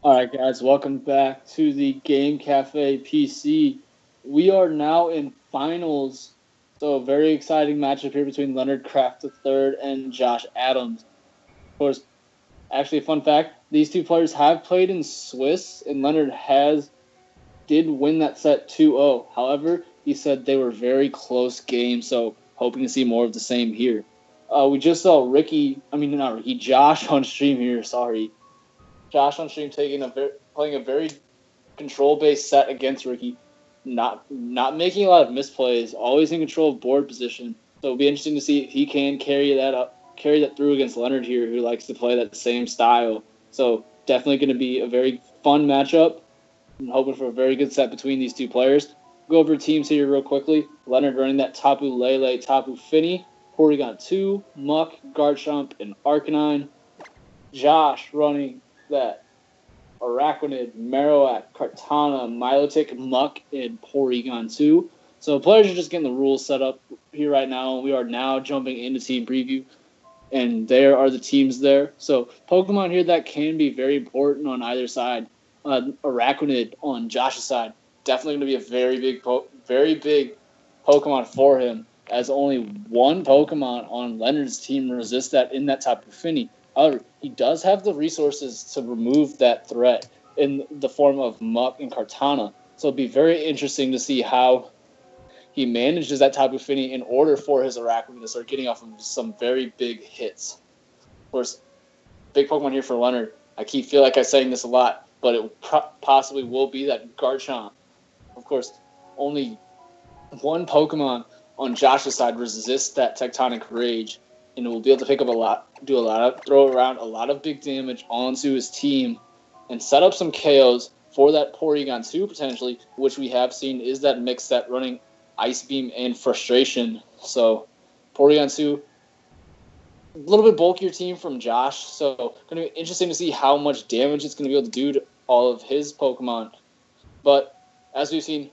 All right, guys, welcome back to the Game Cafe PC. We are now in finals, so a very exciting matchup here between Leonard Craft III and Josh Adams. Of course, actually, a fun fact: these two players have played in Swiss, and Leonard did win that set 2-0. However, he said they were very close games, so hoping to see more of the same here. We just saw not Ricky, Josh on stream here. Sorry, Josh on stream playing a very control-based set against Ricky, not making a lot of misplays, always in control of board position. So it'll be interesting to see if he can carry that through against Leonard here, who likes to play that same style. So definitely going to be a very fun matchup. I'm hoping for a very good set between these two players. Go over teams here real quickly. Leonard running that Tapu Lele, Tapu Fini. Porygon 2, Muck, Garchomp, and Arcanine. Josh running that Araquanid, Marowak, Kartana, Milotic, Muck, and Porygon 2. So players are just getting the rules set up here right now. We are now jumping into team preview, and there are the teams there. So Pokemon here that can be very important on either side. Araquanid on Josh's side, definitely going to be a very big Pokemon for him, as only one Pokemon on Leonard's team resists that in that Tapu Fini. However, he does have the resources to remove that threat in the form of Muck and Kartana. So it'll be very interesting to see how he manages that Tapu Fini in order for his Araquanid to start getting off of some very big hits. Of course, big Pokemon here for Leonard. I feel like I'm saying this a lot, but it possibly will be that Garchomp. Of course, only one Pokemon on Josh's side resists that Tectonic Rage, and will be able to pick up throw around a lot of big damage onto his team, and set up some KOs for that Porygon 2 potentially, which we have seen is that mix set running Ice Beam and Frustration. So Porygon 2, a little bit bulkier team from Josh, so going to be interesting to see how much damage it's going to be able to do to all of his Pokemon. But as we've seen,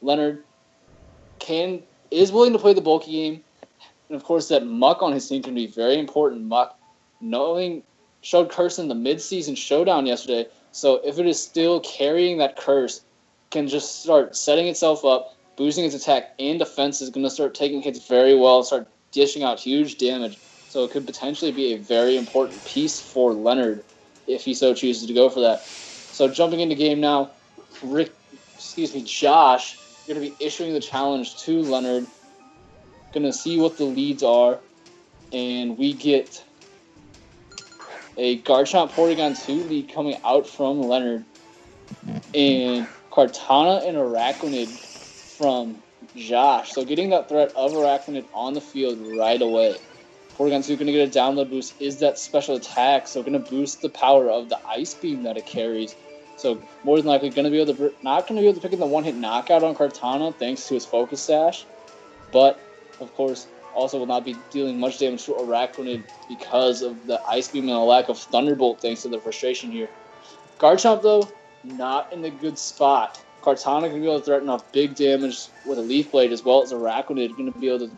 Leonard is willing to play the bulky game. And of course, that Muck on his team can be very important. Muck showed curse in the mid-season showdown yesterday. So if it is still carrying that curse, can just start setting itself up, boosting its attack and defense, is going to start taking hits very well, start dishing out huge damage. So it could potentially be a very important piece for Leonard if he so chooses to go for that. So jumping into game now, Josh going to be issuing the challenge to Leonard. Going to see what the leads are, and we get a Garchomp Porygon 2 lead coming out from Leonard, and Kartana and Araquanid from Josh. So getting that threat of Araquanid on the field right away. Porygon 2 going to get a download boost, is that special attack, so going to boost the power of the Ice Beam that it carries. So more than likely not going to be able to pick in the one-hit knockout on Kartana thanks to his Focus Sash, but of course also will not be dealing much damage to Araquanid because of the Ice Beam and a lack of Thunderbolt thanks to the frustration here. Garchomp, though, not in a good spot. Kartana going to be able to threaten off big damage with a Leaf Blade, as well as Araquanid going to be able to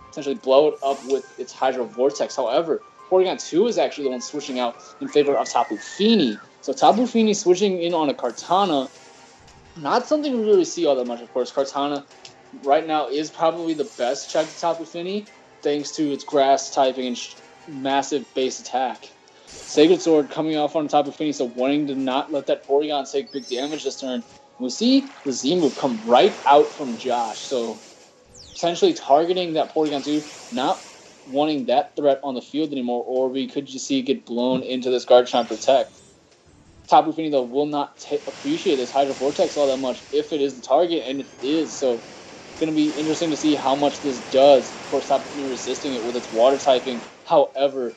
potentially blow it up with its Hydro Vortex. However, Porygon 2 is actually the one switching out in favor of Tapu Fini. So Tapu Fini switching in on a Kartana, not something we really see all that much, of course. Kartana right now is probably the best check to Tapu Fini, thanks to its grass typing and massive base attack. Sacred Sword coming off on Tapu Fini, so wanting to not let that Porygon take big damage this turn. We'll see the Z move come right out from Josh, so potentially targeting that Porygon 2, not wanting that threat on the field anymore, or we could just see it get blown into this Garchomp Protect. Tapu Fini, though, will not appreciate this Hydro Vortex all that much if it is the target, and it is, so it's going to be interesting to see how much this does. Of course, Tapu Fini resisting it with its water typing. However,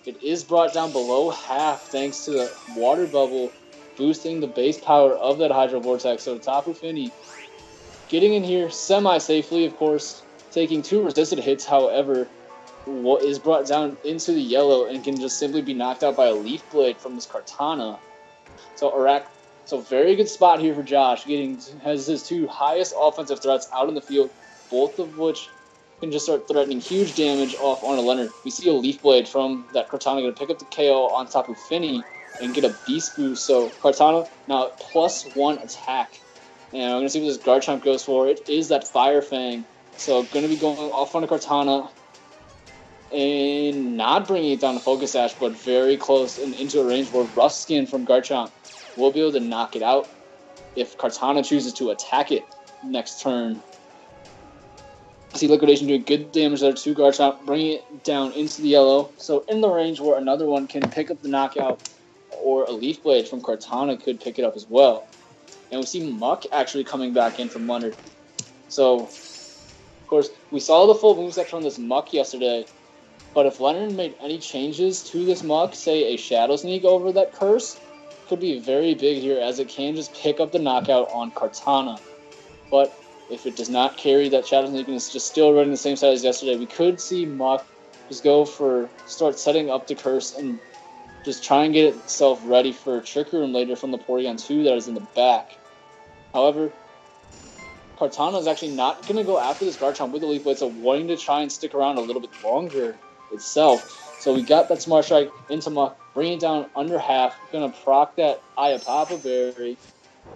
it is brought down below half thanks to the water bubble boosting the base power of that Hydro Vortex. So Tapu Fini getting in here semi-safely, of course, taking 2 resisted hits. However, what is brought down into the yellow and can just simply be knocked out by a Leaf Blade from this Kartana. So very good spot here for Josh. Has his 2 highest offensive threats out in the field, both of which can just start threatening huge damage off on a Leonard. We see a Leaf Blade from that Kartana going to pick up the KO on Tapu Fini. and get a Beast Boost. So Kartana now at +1 attack. And I'm going to see what this Garchomp goes for. It is that Fire Fang. So going to be going off on a Kartana and not bringing it down to Focus Sash, but very close and into a range where Rough Skin from Garchomp will be able to knock it out if Kartana chooses to attack it next turn. I see Liquidation doing good damage there to Garchomp, bringing it down into the yellow. So in the range where another one can pick up the knockout, or a Leaf Blade from Kartana could pick it up as well. And we see Muck actually coming back in from Leonard. So, of course, we saw the full moveset from this Muck yesterday. But if Leonard made any changes to this Muck, say a Shadow Sneak over that Curse, could be very big here, as it can just pick up the knockout on Kartana. But if it does not carry that Shadow Sneak and it's just still running the same side as yesterday, we could see Muck just start setting up the Curse and just try and get itself ready for Trick Room later from the Porygon 2 that is in the back. However, Kartana is actually not going to go after this Garchomp with the Leaf Blade, so wanting to try and stick around a little bit longer itself. So we got that Smart Strike into Muck, bring it down under half, going to proc that Iapapa Berry,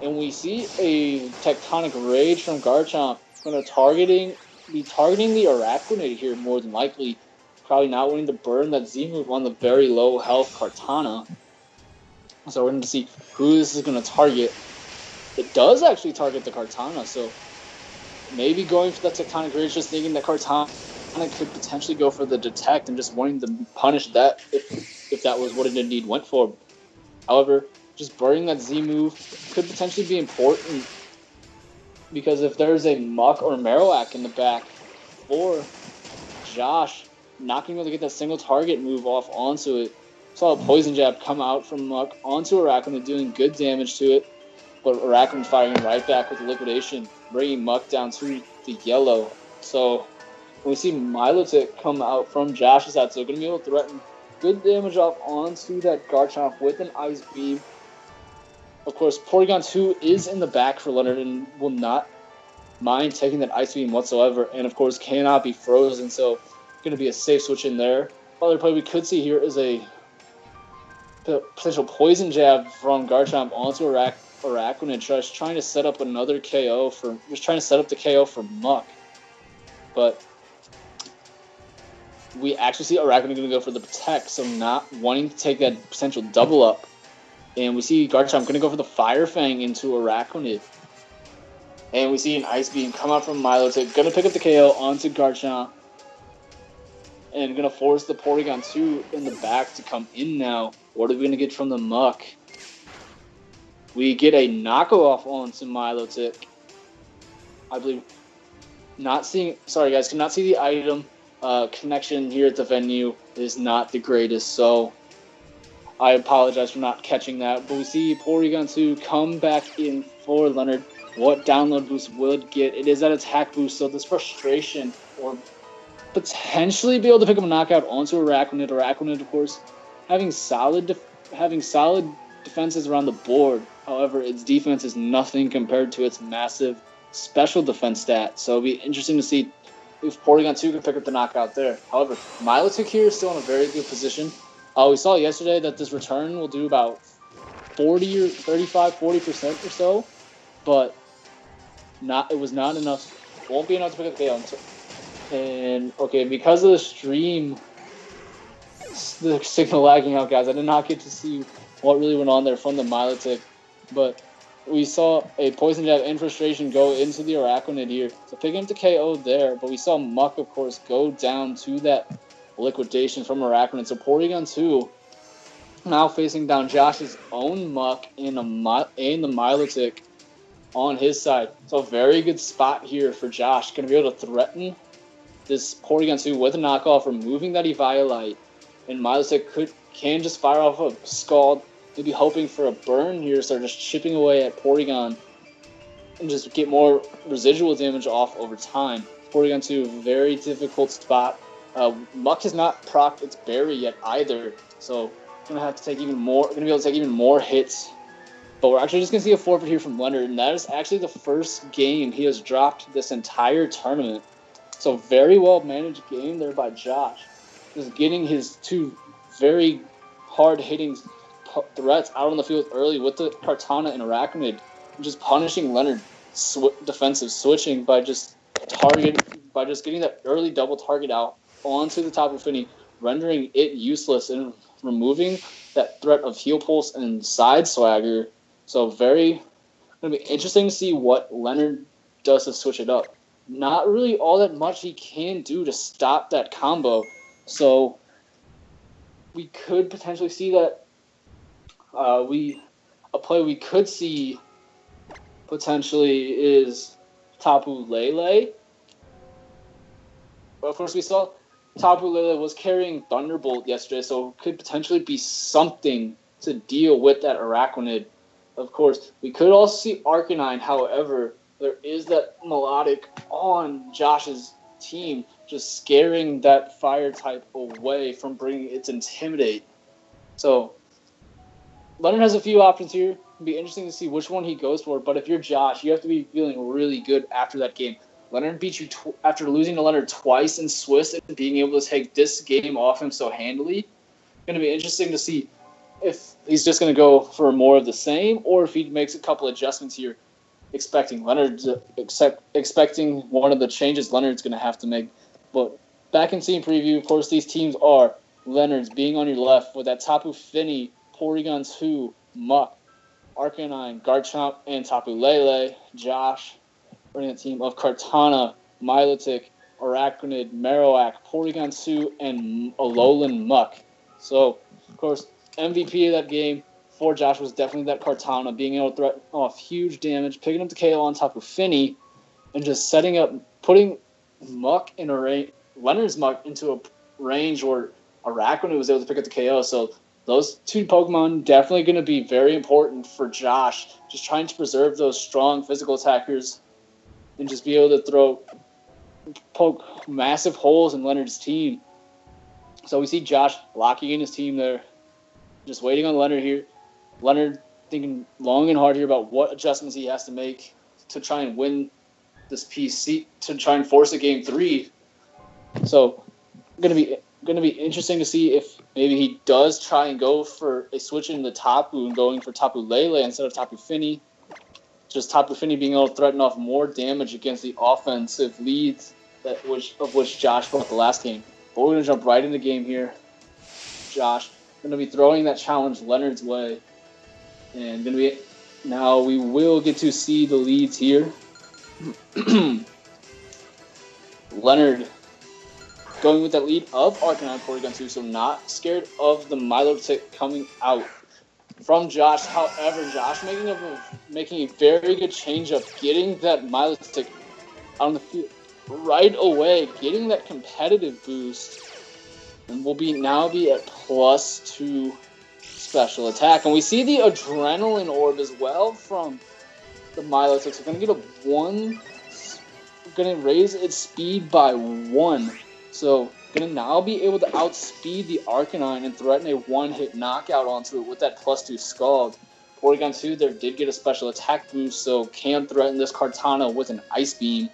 and we see a Tectonic Rage from Garchomp, going to be targeting the Araquanid here more than likely, probably not wanting to burn that Z-move on the very low health Kartana. So we're going to see who this is going to target. It does actually target the Kartana, so maybe going for that Tectonic Rage, just thinking that Kartana could potentially go for the Detect and just wanting to punish that if that was what it indeed went for. However, just burning that Z move could potentially be important, because if there's a Muck or Marowak in the back for Josh, not being able to get that single target move off onto it. Saw a Poison Jab come out from Muck onto Araquanid, doing good damage to it. But Araquanid firing right back with the Liquidation, bringing Muck down to the yellow. So when we see Milotic come out from Josh's side, so going to be able to threaten good damage off onto that Garchomp with an Ice Beam. Of course, Porygon 2 is in the back for Leonard and will not mind taking that Ice Beam whatsoever, and of course cannot be frozen, so going to be a safe switch in there. Other play we could see here is a potential Poison Jab from Garchomp onto Araquanid, just trying to set up another KO trying to set up the KO for Muck. But we actually see Araquanid going to go for the Protect, so not wanting to take that potential double up. And we see Garchomp going to go for the Fire Fang into Araquanid. And we see an Ice Beam come out from Milotic, going to pick up the KO onto Garchomp. And going to force the Porygon 2 in the back to come in now. What are we going to get from the Muck? We get a knockoff onto Milotic. I believe sorry guys, cannot see the item. Connection here at the venue is not the greatest, so I apologize for not catching that. But we see Porygon 2 come back in for Leonard. What download boost will it get? It is that attack boost, so this frustration or potentially be able to pick up a knockout onto Araquanid. Araquanid, of course, having solid defenses around the board. However, its defense is nothing compared to its massive special defense stat. So it'll be interesting to see if Porygon 2 can pick up the knockout there. However, Milotic here is still in a very good position. We saw yesterday that this return will do about 40% or so, but it was not enough. Won't be enough to pick up KO. And okay, because of the stream, the signal lagging out, guys, I did not get to see what really went on there from the Milotic, but we saw a Poison Jab and Frustration go into the Araquanid here, so picking up the KO there. But we saw Muck, of course, go down to that Liquidation from Araquanid. So Porygon 2 now facing down Josh's own Muck and the Milotic on his side. So very good spot here for Josh. Going to be able to threaten this Porygon 2 with a knockoff, removing that Eviolite. And Milotic can just fire off a Scald, maybe hoping for a burn here, start just chipping away at Porygon and just get more residual damage off over time. Porygon 2, very difficult spot. Muck has not procced its berry yet either, so gonna have to take even more. Gonna be able to take even more hits. But we're actually just gonna see a forfeit here from Leonard, and that is actually the first game he has dropped this entire tournament. So very well managed game there by Josh. Just getting his two very hard hitting threats out on the field early with the Kartana and Araquanid, just punishing Leonard defensive switching by just getting that early double target out onto the Tapu Fini, rendering it useless and removing that threat of Heal Pulse and Side Swagger. So going to be interesting to see what Leonard does to switch it up. Not really all that much he can do to stop that combo. So we could potentially see that a play we could see potentially is Tapu Lele. But of course, we saw Tapu Lele was carrying Thunderbolt yesterday, so it could potentially be something to deal with that Araquanid. Of course, we could also see Arcanine. However, there is that Milotic on Josh's team, just scaring that fire type away from bringing its Intimidate. So Leonard has a few options here. It'll be interesting to see which one he goes for. But if you're Josh, you have to be feeling really good after that game. Leonard beat you after losing to Leonard twice in Swiss and being able to take this game off him so handily. It's going to be interesting to see if he's just going to go for more of the same or if he makes a couple adjustments here, expecting one of the changes Leonard's going to have to make. But back in scene preview, of course, these teams are Leonard's being on your left with that Tapu Fini, Porygon 2, Muck, Arcanine, Garchomp, and Tapu Lele. Josh running a team of Kartana, Milotic, Araquanid, Marowak, Porygon 2, and Alolan Muck. So, of course, MVP of that game for Josh was definitely that Kartana, being able to threaten off huge damage, picking up the KO on Tapu Fini, and just putting Muck in Leonard's Muck into a range where Araquanid was able to pick up the KO. So those two Pokemon definitely going to be very important for Josh, just trying to preserve those strong physical attackers and just be able to poke massive holes in Leonard's team. So we see Josh locking in his team there, just waiting on Leonard here. Leonard thinking long and hard here about what adjustments he has to make to try and win this PC, to try and force a game 3. So going to be interesting to see if maybe he does try and go for a switch in the Tapu and going for Tapu Lele instead of Tapu Fini. Just Tapu Fini being able to threaten off more damage against the offensive leads of which Josh brought the last game. But we're going to jump right in the game here. Josh going to be throwing that challenge Leonard's way. And now we will get to see the leads here. Leonard going with that lead of Arcanine, Porygon 2, so not scared of the Milotic coming out from Josh. However, Josh making a very good change-up, getting that Milotic on the field right away, getting that competitive boost, and will now be at +2 special attack. And we see the Adrenaline Orb as well from the Milotic. So we're going to raise its speed by 1. So going to now be able to outspeed the Arcanine and threaten a one-hit knockout onto it with that +2 Scald. Porygon 2 there did get a special attack boost, so can threaten this Kartana with an Ice Beam.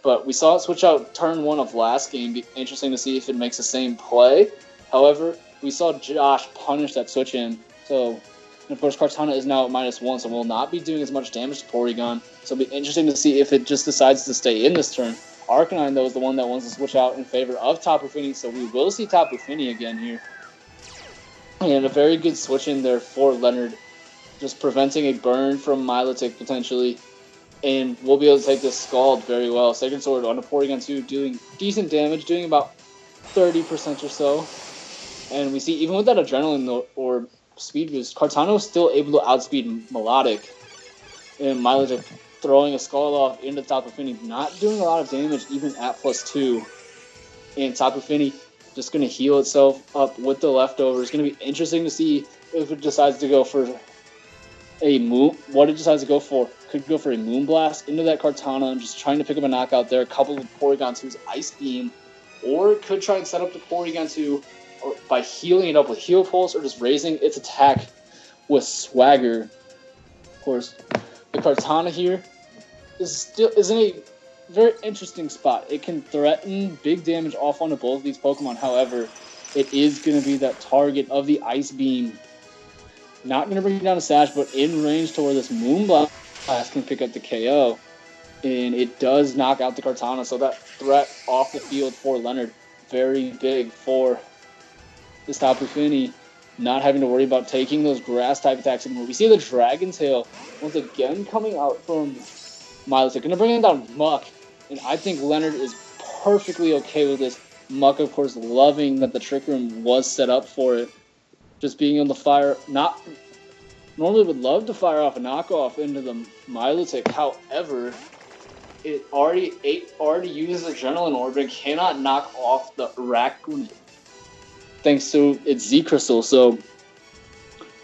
But we saw it switch out turn 1 of last game. Be interesting to see if it makes the same play. However, we saw Josh punish that switch in. So, and of course, Kartana is now at -1, so will not be doing as much damage to Porygon. So it'll be interesting to see if it just decides to stay in this turn. Arcanine, though, is the one that wants to switch out in favor of Tapu Fini, so we will see Tapu Fini again here. And a very good switch in there for Leonard, just preventing a burn from Milotic potentially. And we'll be able to take this Scald very well. Second Sword on a Porygon 2 doing decent damage, doing about 30% or so. And we see, even with that Adrenaline or Speed Boost, Kartana was still able to outspeed Milotic. And Milotic throwing a Scald off into Tapu Fini, not doing a lot of damage even at +2. And Tapu Fini just going to heal itself up with the leftovers. It's going to be interesting to see if it decides to go for what it decides to go for. Could go for a Moonblast into that Kartana and just trying to pick up a knockout there, coupled with Porygon 2's Ice Beam. Or it could try and set up the Porygon 2 by healing it up with Heal Pulse or just raising its attack with Swagger. Of course, the Kartana here is in a very interesting spot. It can threaten big damage off onto both of these Pokemon. However, it is going to be that target of the Ice Beam. Not going to bring down a Sash, but in range to where this Moonblast can pick up the KO. And it does knock out the Kartana, so that threat off the field for Leonard, very big for this Tapu Fini, not having to worry about taking those grass-type attacks anymore. We see the Dragon Tail once again coming out from Milotic. Going to bring down Muck, and I think Leonard is perfectly okay with this. Muck, of course, loving that the Trick Room was set up for it. Just being able to fire, normally would love to fire off a knockoff into the Milotic. However, it already uses Adrenaline Orb and cannot knock off the Araquanid thanks to its Z Crystal. So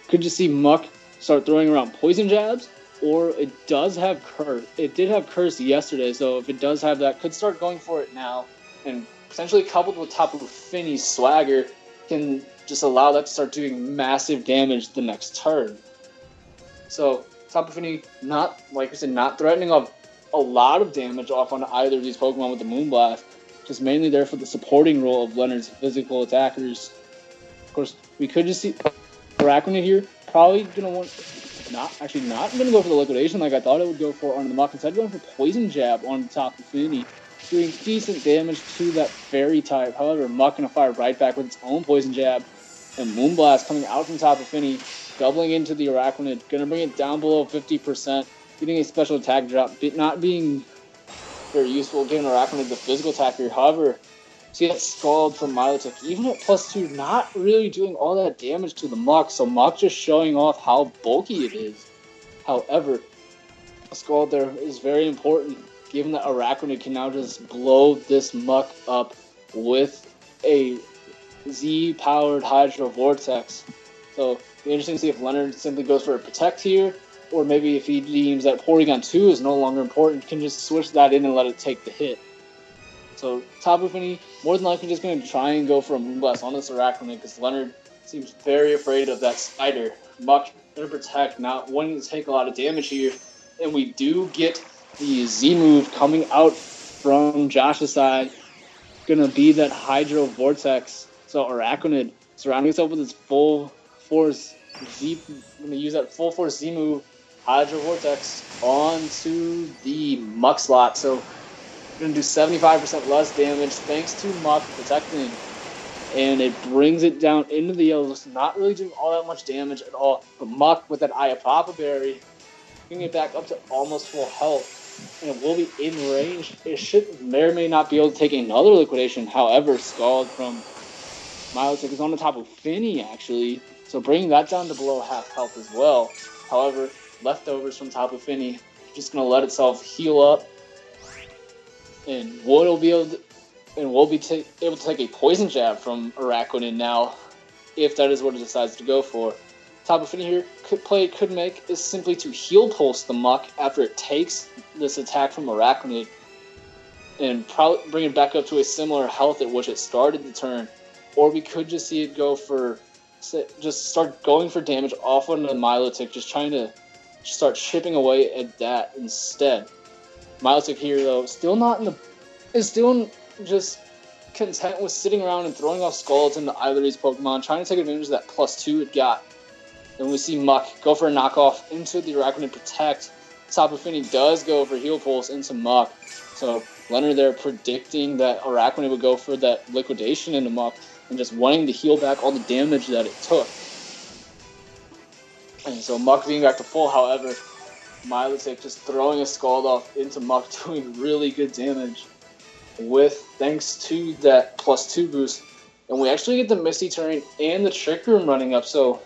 could you see Muck start throwing around Poison Jabs, or it does have Curse. It did have Curse yesterday, so if it does have that, could start going for it now, and potentially coupled with Tapu Fini's Swagger can just allow that to start doing massive damage the next turn. So Tapu Fini, not threatening off a lot of damage off on either of these Pokemon with the Moonblast, just mainly there for the supporting role of Leonard's physical attackers. Of course, we could just see Araquanid here, probably going to not going to go for the Liquidation like I thought it would go for on the Muck, instead going for Poison Jab on the Tapu Fini, doing decent damage to that Fairy type. However, Muck going to fire right back with its own Poison Jab, and Moonblast coming out from Tapu Fini, doubling into the Araquanid, going to bring it down below 50%, getting a special attack drop, not being very useful, giving Araquanid the physical attack here. However, see that Scald from Milotic, even at +2, not really doing all that damage to the Muck, so Muck just showing off how bulky it is. However, a Scald there is very important, given that Araquanid can now just blow this Muck up with a Z-powered Hydro Vortex. So it'll be interesting to see if Leonard simply goes for a Protect here, or maybe if he deems that Porygon 2 is no longer important, can just switch that in and let it take the hit. So Tapu Fini more than likely just going to try and go for a Moonblast on this Araquanid, because Leonard seems very afraid of that Spider. Muck going to Protect, not wanting to take a lot of damage here, and we do get the Z move coming out from Josh's side. Going to be that Hydro Vortex. So Araquanid surrounding itself with its full force Z. Going to use that full force Z move, Hydro Vortex, onto the Muck slot. So we're going to do 75% less damage thanks to Muck protecting. And it brings it down into the yellows, not really doing all that much damage at all. But Muck with that Iapapa Berry, bringing it back up to almost full health. And it will be in range. It may or may not be able to take another Liquidation. However, Scald from Milotic is on the top of Fini, actually. So bringing that down to below half health as well. However, leftovers from Tapu Fini just going to let itself heal up. And we'll be able to take a Poison Jab from Araquanid now, if that is what it decides to go for. Tapu Fini here could make is simply to Heal Pulse the Muck after it takes this attack from Araquanid, and probably bring it back up to a similar health at which it started the turn. Or we could just see it go for, just start going for damage off on the Milotic, just trying to start chipping away at that instead. Milotic here, though, is still just content with sitting around and throwing off Scalds into either of these Pokemon, trying to take advantage of that +2 it got. Then we see Muck go for a knockoff into the Araquanid Protect. Tapu Fini does go for Heal Pulse into Muck. So Leonard there predicting that Araquanid would go for that Liquidation into Muck and just wanting to heal back all the damage that it took. And so Muck being back to full, however, Milotic just throwing a Scald off into Muck, doing really good damage thanks to that +2 boost. And we actually get the Misty Terrain and the Trick Room running up, so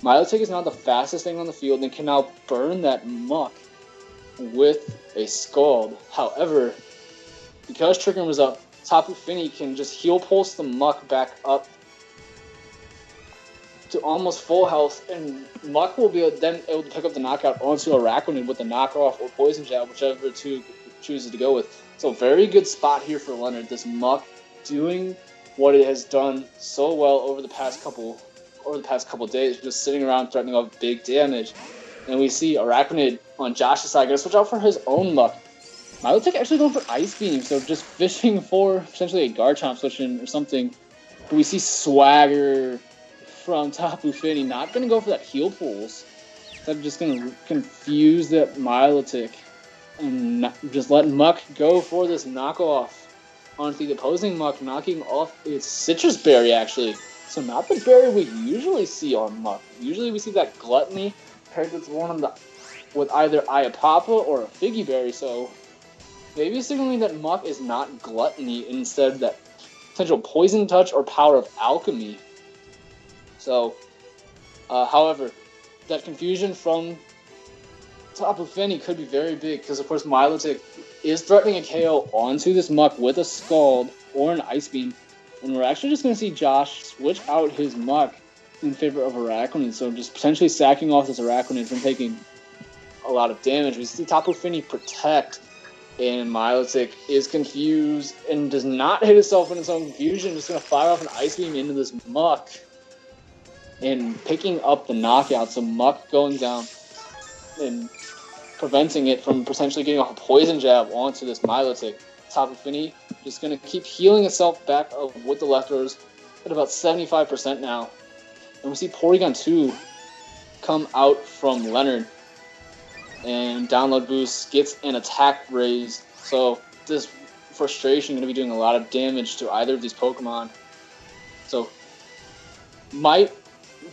Milotic is now the fastest thing on the field and can now burn that Muck with a Scald. However, because Trick Room is up, Tapu Fini can just Heal Pulse the Muck back up to almost full health, and Muck will be then able to pick up the knockout onto Araquanid with the knockoff or Poison Jab, whichever two chooses to go with. So very good spot here for Leonard. This Muck doing what it has done so well over the past couple days, just sitting around threatening off big damage. And we see Araquanid on Josh's side going to switch out for his own Muck. Milotic actually going for Ice Beam, so just fishing for potentially a Garchomp switch in or something. But we see Swagger from Tapu Fini. Not going to go for that Heal Pulse. I'm just going to confuse that Milotic and just let Muck go for this knockoff onto the opposing Muck, knocking off its Citrus Berry, actually. So not the berry we usually see on Muck. Usually we see that Gluttony paired with one of the, with either Iapapa or a Figgy Berry. So maybe signaling that Muck is not Gluttony, instead that potential Poison Touch or Power of Alchemy. So, however, that confusion from Tapu Fini could be very big, because of course Milotic is threatening a KO onto this Muck with a Scald or an Ice Beam. And we're actually just going to see Josh switch out his Muck in favor of Araquanid, so just potentially sacking off this Araquanid from taking a lot of damage. We see Tapu Fini protect, and Milotic is confused and does not hit itself in its own confusion, just going to fire off an Ice Beam into this Muck and picking up the knockout. So Muck going down and preventing it from potentially getting off a Poison Jab onto this Milotic. Tapu Fini just going to keep healing itself back up with the leftovers at about 75% now. And we see Porygon 2 come out from Leonard. And Download Boost gets an attack raise. So this Frustration going to be doing a lot of damage to either of these Pokemon. So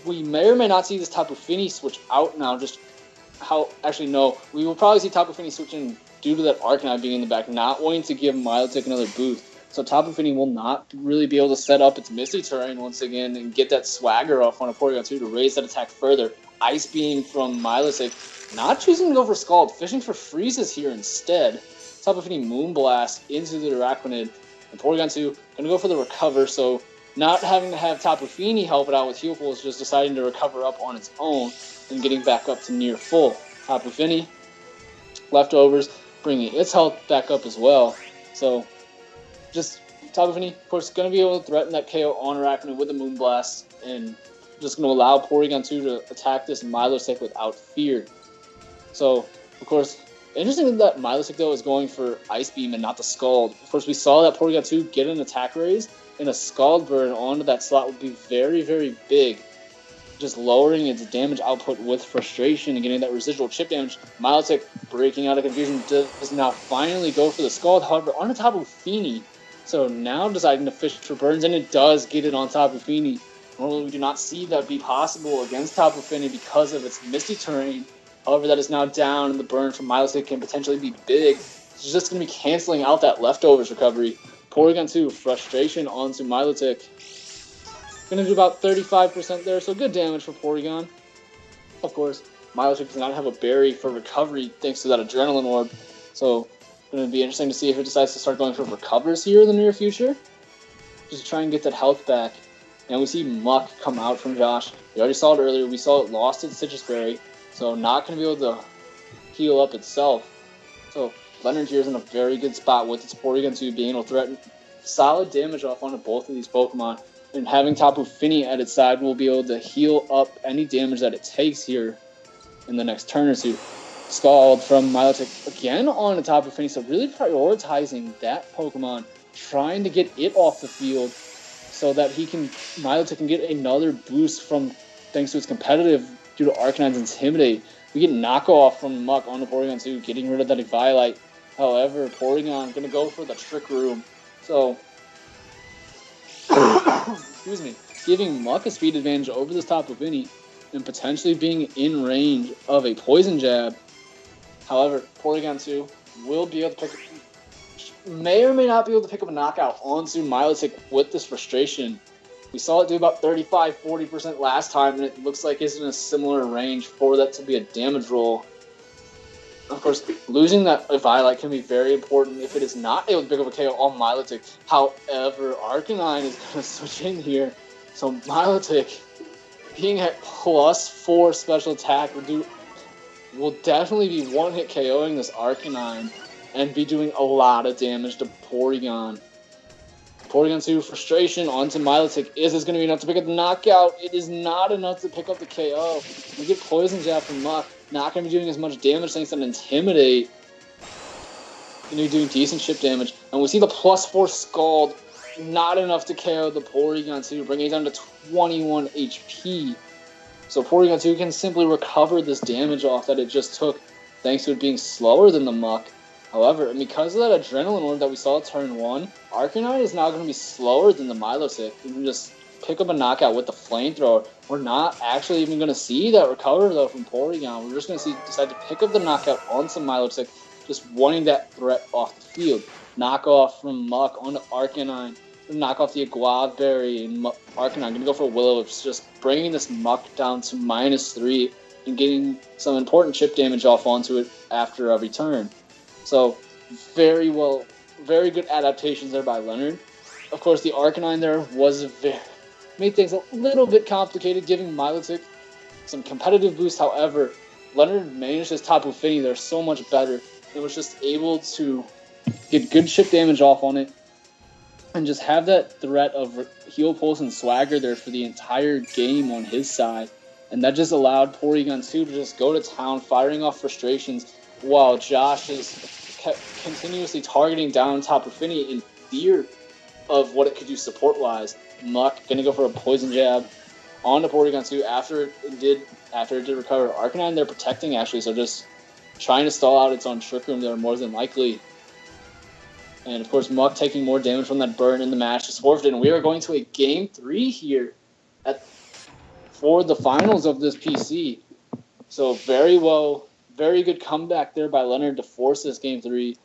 we may or may not see this Tapu Fini switch out now. We will probably see Tapu Fini switching due to that Arcanine being in the back, not wanting to give Milotic another boost. So Tapu Fini will not really be able to set up its Misty Terrain once again and get that swagger off on a Porygon 2 to raise that attack further. Ice Beam from Milotic, not choosing to go for Scald, fishing for Freezes here instead. Tapu Fini Moonblast into the Araquanid, and Porygon 2 going to go for the Recover, so not having to have Tapu Fini help it out with Heal Pulse, just deciding to recover up on its own and getting back up to near full. Tapu Fini, leftovers, bringing its health back up as well. So, just Tapu Fini, of course, going to be able to threaten that KO on Araquanid with the Moonblast, and just going to allow Porygon 2 to attack this Milotic without fear. So, of course, interesting that Milotic, though, is going for Ice Beam and not the Scald. Of course, we saw that Porygon 2 get an attack raise, and a Scald Burn onto that slot would be very, very big. Just lowering its damage output with Frustration and getting that residual chip damage. Milotic, breaking out of confusion, does now finally go for the Scald, however, on the Tapu Fini. So now deciding to fish for burns, and it does get it on Tapu Fini. Normally we do not see that be possible against Tapu Fini because of its Misty Terrain. However, that is now down, and the burn from Milotic can potentially be big. It's just going to be canceling out that leftovers recovery. Porygon 2, Frustration onto Milotic. Going to do about 35% there, so good damage for Porygon. Of course, Milotic does not have a berry for recovery thanks to that Adrenaline Orb. So, going to be interesting to see if it decides to start going for recovers here in the near future. Just to try and get that health back. And we see Muck come out from Josh. We already saw it earlier. We saw it lost its Citrus Berry. So, not going to be able to heal up itself. So, Leonard here is in a very good spot with its Porygon 2 being able to threaten solid damage off onto both of these Pokemon. And having Tapu Fini at its side will be able to heal up any damage that it takes here in the next turn or two. Scald from Milotic again on the Tapu Fini, so really prioritizing that Pokemon, trying to get it off the field so that Milotic can get another boost from, thanks to its competitive due to Arcanine's Intimidate. We get knockoff from Muck on the Porygon 2, getting rid of that Eviolite. However, Porygon going to go for the Trick Room. So, excuse me, giving Muck a speed advantage over this Tapu Fini and potentially being in range of a Poison Jab. However, Porygon 2 will be able to may or may not be able to pick up a knockout onto Milotic with this Frustration. We saw it do about 35-40% last time, and it looks like it's in a similar range for that to be a damage roll. Of course, losing that Eviolite can be very important if it is not able to pick up a KO on Milotic. However, Arcanine is going to switch in here. So Milotic, being at +4 special attack, will definitely be one-hit KOing this Arcanine and be doing a lot of damage to Porygon. Porygon 2, Frustration onto Milotic. Is this going to be enough to pick up the knockout? It is not enough to pick up the KO. We get Poison Jab from Muck. Not going to be doing as much damage thanks to an Intimidate. Going to be doing decent chip damage. And we see the +4 Scald not enough to KO the Porygon 2, bringing it down to 21 HP. So Porygon 2 can simply recover this damage off that it just took, thanks to it being slower than the Muck. However, because of that Adrenaline Orb that we saw at turn 1, Arcanine is now going to be slower than the Milotic. You can just pick up a knockout with the Flamethrower. We're not actually even going to see that recover, though, from Porygon. We're just going to decide to pick up the knockout on some Milotic, just wanting that threat off the field. Knock off from Muck onto Arcanine. Knock off the Aguave Berry, and Arcanine going to go for Will-O-Wisp, just bringing this Muck down to -3 and getting some important chip damage off onto it after every turn. So, very good adaptations there by Leonard. Of course, the Arcanine there made things a little bit complicated, giving Milotic some competitive boost. However, Leonard managed his Tapu Fini there so much better and was just able to get good chip damage off on it and just have that threat of Heal Pulse and Swagger there for the entire game on his side. And that just allowed Porygon 2 to just go to town, firing off frustrations, while Josh is continuously targeting down Tapu Fini in fear of what it could do support-wise. Muck gonna go for a Poison Jab on the Porygon 2 after it did recover. Arcanine they're protecting actually, so just trying to stall out its own Trick Room there more than likely. And of course Muck taking more damage from that burn in the match is forfeited. And we are going to a Game 3 here for the finals of this PC. So very good comeback there by Leonard to force this Game 3.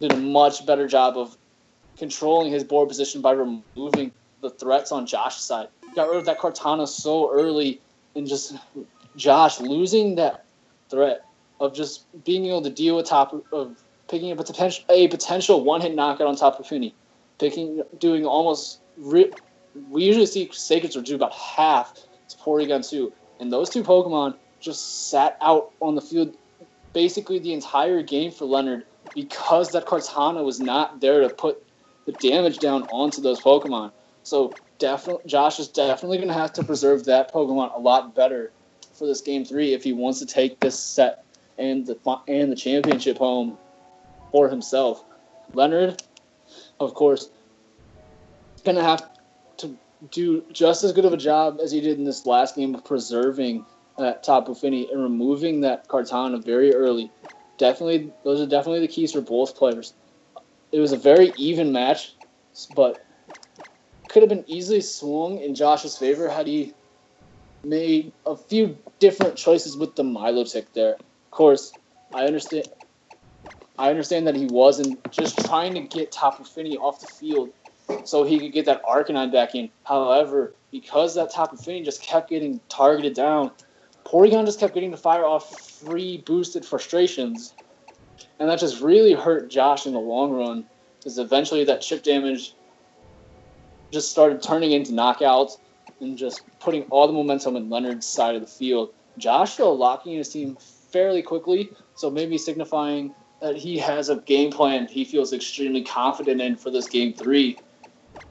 Did a much better job of controlling his board position by removing the threats on Josh's side. Got rid of that Kartana so early, and just Josh losing that threat of just being able to deal with picking up a potential one-hit knockout on Tapu Fini. We usually see Sacred Sword do about half to Porygon 2, and those two Pokemon just sat out on the field basically the entire game for Leonard because that Kartana was not there to put the damage down onto those Pokemon. So Josh is definitely going to have to preserve that Pokemon a lot better for this Game 3 if he wants to take this set and the championship home for himself. Leonard, of course, is going to have to do just as good of a job as he did in this last game of preserving that Tapu Fini and removing that Kartana very early. Those are definitely the keys for both players. It was a very even match, but could have been easily swung in Josh's favor had he made a few different choices with the Milotic there. Of course, I understand that he wasn't just trying to get Tapu Fini off the field so he could get that Arcanine back in. However, because that Tapu Fini just kept getting targeted down, Porygon just kept getting to fire off free boosted frustrations. And that just really hurt Josh in the long run, because eventually that chip damage just started turning into knockouts and just putting all the momentum in Leonard's side of the field. Josh, though, locking in his team fairly quickly, so maybe signifying that he has a game plan he feels extremely confident in for this Game 3.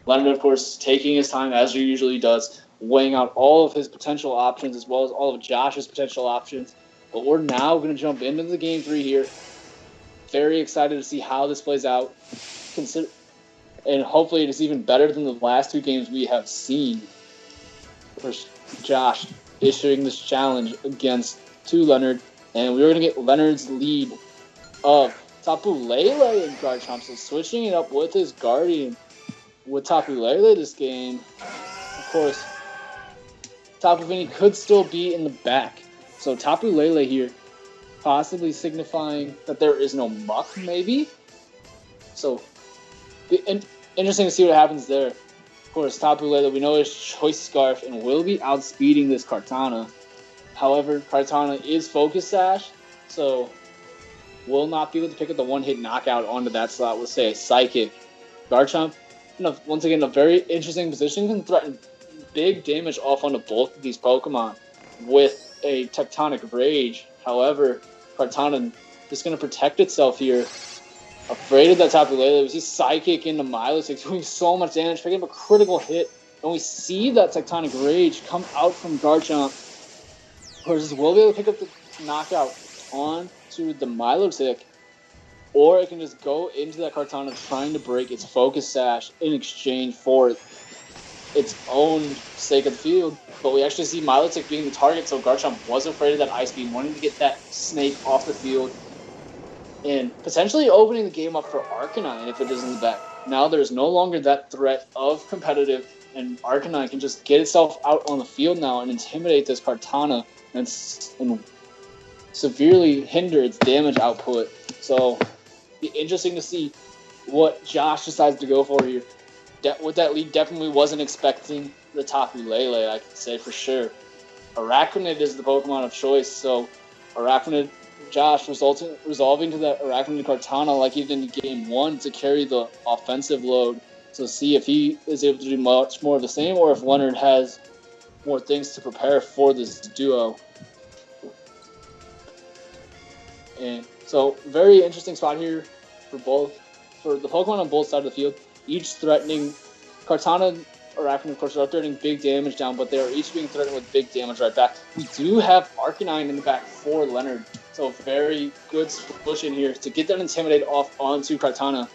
Leonard, of course, taking his time, as he usually does, weighing out all of his potential options as well as all of Josh's potential options. But we're now going to jump into the Game 3 here. Very excited to see how this plays out. And hopefully it is even better than the last two games we have seen. First, Josh issuing this challenge to Leonard. And we're going to get Leonard's lead of Tapu Lele and Garchomp. So switching it up with his Guardian with Tapu Lele this game. Of course, Tapu Fini could still be in the back. So Tapu Lele here, possibly signifying that there is no Muck, maybe. So, interesting to see what happens there. Of course, Tapu Lele, we know is Choice Scarf and will be outspeeding this Kartana. However, Kartana is Focus Sash, so will not be able to pick up the one-hit knockout onto that slot with, say, a Psychic. Garchomp, once again, a very interesting position, can threaten big damage off onto both of these Pokemon with a Tectonic Rage. However, Kartana is going to protect itself here. Afraid of that Tapu Lele. We see Psychic into Milotic doing so much damage, picking up a critical hit. And we see that Tectonic Rage come out from Garchomp. Of course, will be able to pick up the knockout onto the Milotic. or it can just go into that Kartana trying to break its Focus Sash in exchange for its own sake of the field. But we actually see Milotic being the target, so Garchomp was afraid of that Ice Beam, wanting to get that Snake off the field, and potentially opening the game up for Arcanine if it is in the back. Now there's no longer that threat of competitive, and Arcanine can just get itself out on the field now and intimidate this Kartana and severely hinder its damage output. So, be interesting to see what Josh decides to go for here. With that lead, definitely wasn't expecting the Tapu Lele, I can say for sure. Araquanid is the Pokemon of choice, so Araquanid, Josh resolving to that Araquanid Kartana like he did in Game 1 to carry the offensive load. So see if he is able to do much more of the same, or if Leonard has more things to prepare for this duo. And so very interesting spot here for the Pokemon on both sides of the field. Each threatening, Kartana and Araquanid, of course, are threatening big damage down, but they are each being threatened with big damage right back. We do have Arcanine in the back for Leonard, so very good push in here to get that Intimidate off onto Kartana.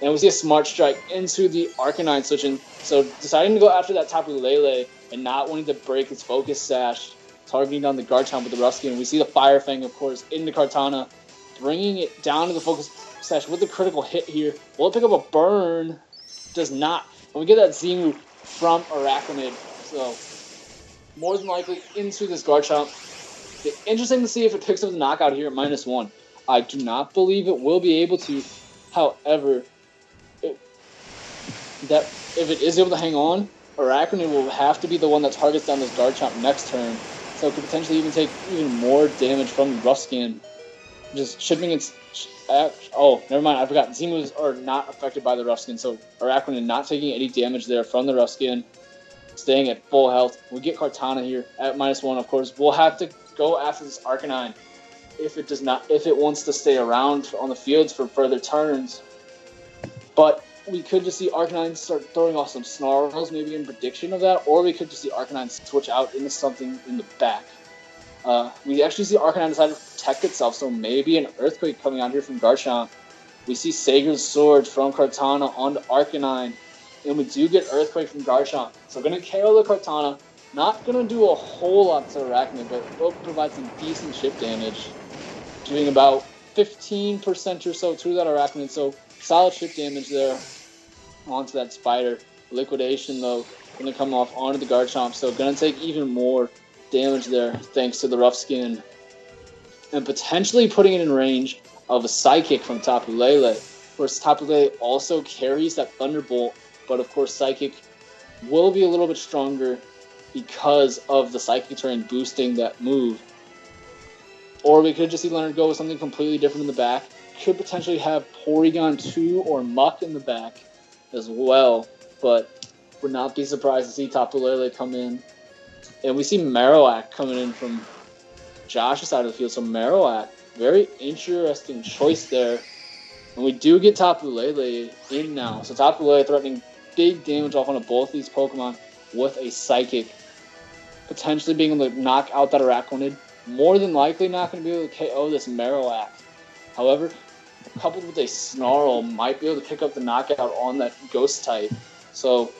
And we see a Smart Strike into the Arcanine switching, so deciding to go after that Tapu Lele and not wanting to break its Focus Sash, targeting down the Garchomp with the Rough Skin. We see the Fire Fang, of course, into Kartana, bringing it down to the Focus Sash with the critical hit here. Will it pick up a burn? Does not. And we get that Z-move from Araquanid. So, more than likely into this Garchomp. Interesting to see if it picks up the knockout here at -1. I do not believe it will be able to. However, if it is able to hang on, Araquanid will have to be the one that targets down this Garchomp next turn. So it could potentially even take even more damage from the Rough Skin. Just shipping its... Oh, never mind, I forgot. Z-moves are not affected by the Rough Skin, so Araquanid not taking any damage there from the Rough Skin, staying at full health. We get Kartana here at -1, of course. We'll have to go after this Arcanine if it wants to stay around on the fields for further turns. But we could just see Arcanine start throwing off some Snarls, maybe in prediction of that, or we could just see Arcanine switch out into something in the back. We actually see Arcanine decide to protect itself, so maybe an Earthquake coming out here from Garchomp. We see Sacred Sword from Kartana onto Arcanine, and we do get Earthquake from Garchomp. So going to KO the Kartana, not going to do a whole lot to Arachnid, but will provide some decent chip damage, doing about 15% or so to that Arachnid, so solid chip damage there onto that Spider. Liquidation, though, going to come off onto the Garchomp, so going to take even more damage there thanks to the Rough Skin, and potentially putting it in range of a Psychic from Tapu Lele. Of course, Tapu Lele also carries that Thunderbolt, but of course Psychic will be a little bit stronger because of the Psychic terrain boosting that move. Or we could just see Leonard go with something completely different in the back. Could potentially have Porygon 2 or Muck in the back as well, but would not be surprised to see Tapu Lele come in. And we see Marowak coming in from Josh's side of the field. So Marowak, very interesting choice there. And we do get Tapu Lele in now. So Tapu Lele threatening big damage off onto both these Pokemon with a Psychic. Potentially being able to knock out that Araquanid. More than likely not going to be able to KO this Marowak. However, coupled with a Snarl, might be able to pick up the knockout on that Ghost type. So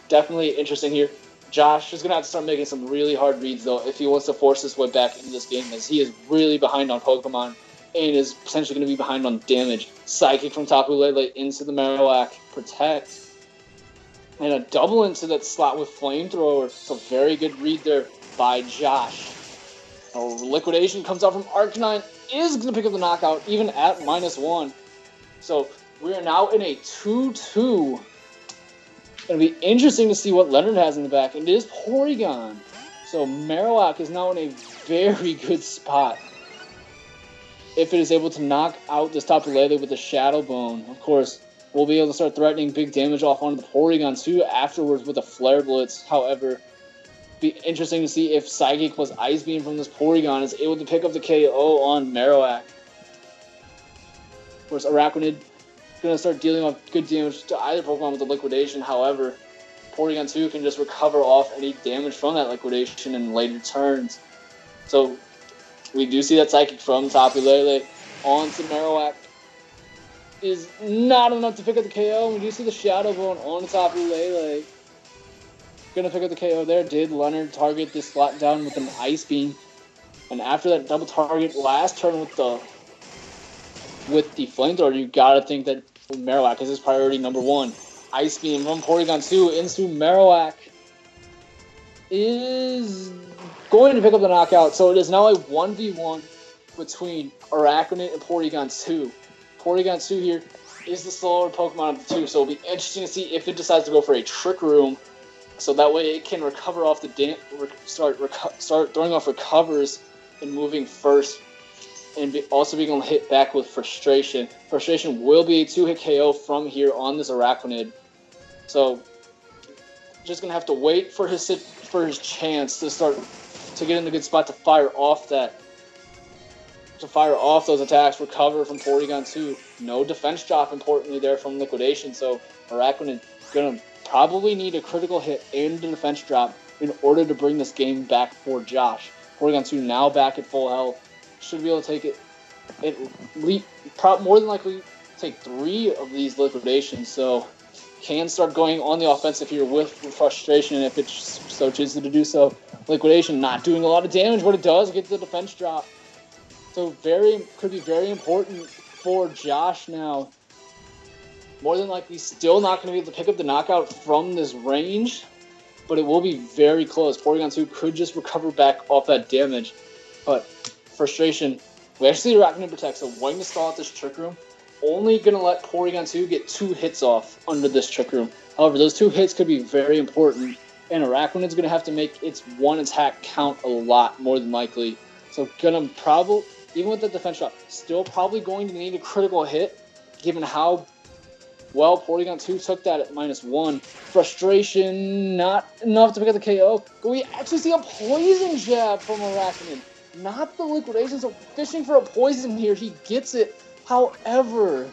definitely interesting here. Josh is going to have to start making some really hard reads, though, if he wants to force his way back into this game, as he is really behind on Pokemon and is potentially going to be behind on damage. Psychic from Tapu Lele into the Marowak. Protect. And a double into that slot with Flamethrower. So very good read there by Josh. A Liquidation comes out from Arcanine. Is going to pick up the knockout, even at -1. So we are now in a 2-2. It'll be interesting to see what Leonard has in the back. And it is Porygon. So Marowak is now in a very good spot. If it is able to knock out this Tapu Lele with a Shadow Bone, of course, we'll be able to start threatening big damage off onto the Porygon too afterwards with a Flare Blitz. However, be interesting to see if Psychic plus Ice Beam from this Porygon is able to pick up the KO on Marowak. Of course, Araquanid going to start dealing with good damage to either Pokemon with the Liquidation. However, Porygon 2 can just recover off any damage from that Liquidation in later turns. So we do see that Psychic from Tapu Lele onto Marowak. is not enough to pick up the KO. We do see the Shadow Bone on the top of Lele. Gonna pick up the KO there. Did Leonard target this slot down with an Ice Beam? And after that double target last turn with the Flamethrower, you gotta think that Marowak is his priority number one. Ice Beam from Porygon 2 into Marowak is going to pick up the knockout. So it is now a 1v1 between Araquanid and Porygon 2. Porygon 2 here is the slower Pokemon of the two, so it'll be interesting to see if it decides to go for a Trick Room, so that way it can recover off the start throwing off recovers and moving first, and also being able to hit back with Frustration. Frustration will be a 2-hit KO from here on this Araquanid, so just gonna have to wait for his chance to get in a good spot to fire off those attacks, recover from Porygon 2. No defense drop, importantly, there from Liquidation, so Araquanid gonna probably need a critical hit and a defense drop in order to bring this game back for Josh. Porygon 2 now back at full health. Should be able to take more than likely take 3 of these Liquidations, so can start going on the offensive here with Frustration if it so chooses to do so. Liquidation not doing a lot of damage, but it does get the defense drop. So could be very important for Josh now. More than likely still not going to be able to pick up the knockout from this range, but it will be very close. Porygon 2 could just recover back off that damage, but Frustration, we actually see Araquanid Protect, so going to stall at this Trick Room, only going to let Porygon 2 get 2 hits off under this Trick Room. However, those 2 hits could be very important, and Araquanid's going to have to make its one attack count a lot, more than likely. So gonna probably, even with the defense drop, still probably going to need a critical hit, given how well Porygon 2 took that at -1. Frustration, not enough to pick up the KO. But we actually see a Poison Jab from Araquanid, not the Liquidation, so fishing for a Poison here, he gets it. However,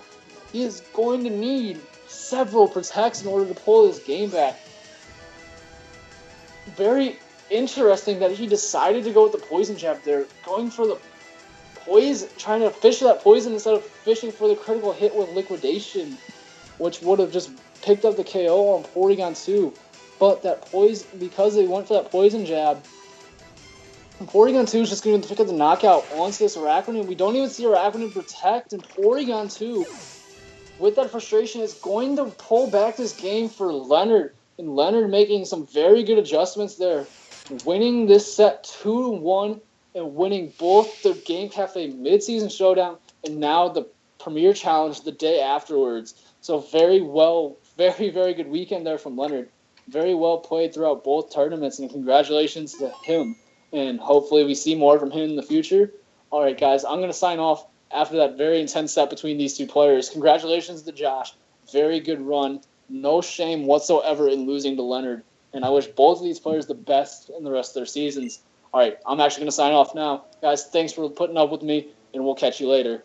he is going to need several Protects in order to pull this game back. Very interesting that he decided to go with the Poison Jab there, going for the poison, trying to fish that poison instead of fishing for the critical hit with Liquidation, which would have just picked up the KO on Porygon 2. But that poison, because they went for that Poison Jab, Porygon 2 is just going to pick up the knockout onto this Araquanid. We don't even see Araquanid Protect, and Porygon 2, with that Frustration, is going to pull back this game for Leonard. And Leonard making some very good adjustments there, winning this set 2-1 and winning both the Game Cafe Midseason Showdown and now the Premier Challenge the day afterwards. So very good weekend there from Leonard. Very well played throughout both tournaments, and congratulations to him. And hopefully we see more from him in the future. All right, guys, I'm going to sign off after that very intense set between these two players. Congratulations to Josh. Very good run. No shame whatsoever in losing to Leonard. And I wish both of these players the best in the rest of their seasons. All right, I'm actually going to sign off now. Guys, thanks for putting up with me, and we'll catch you later.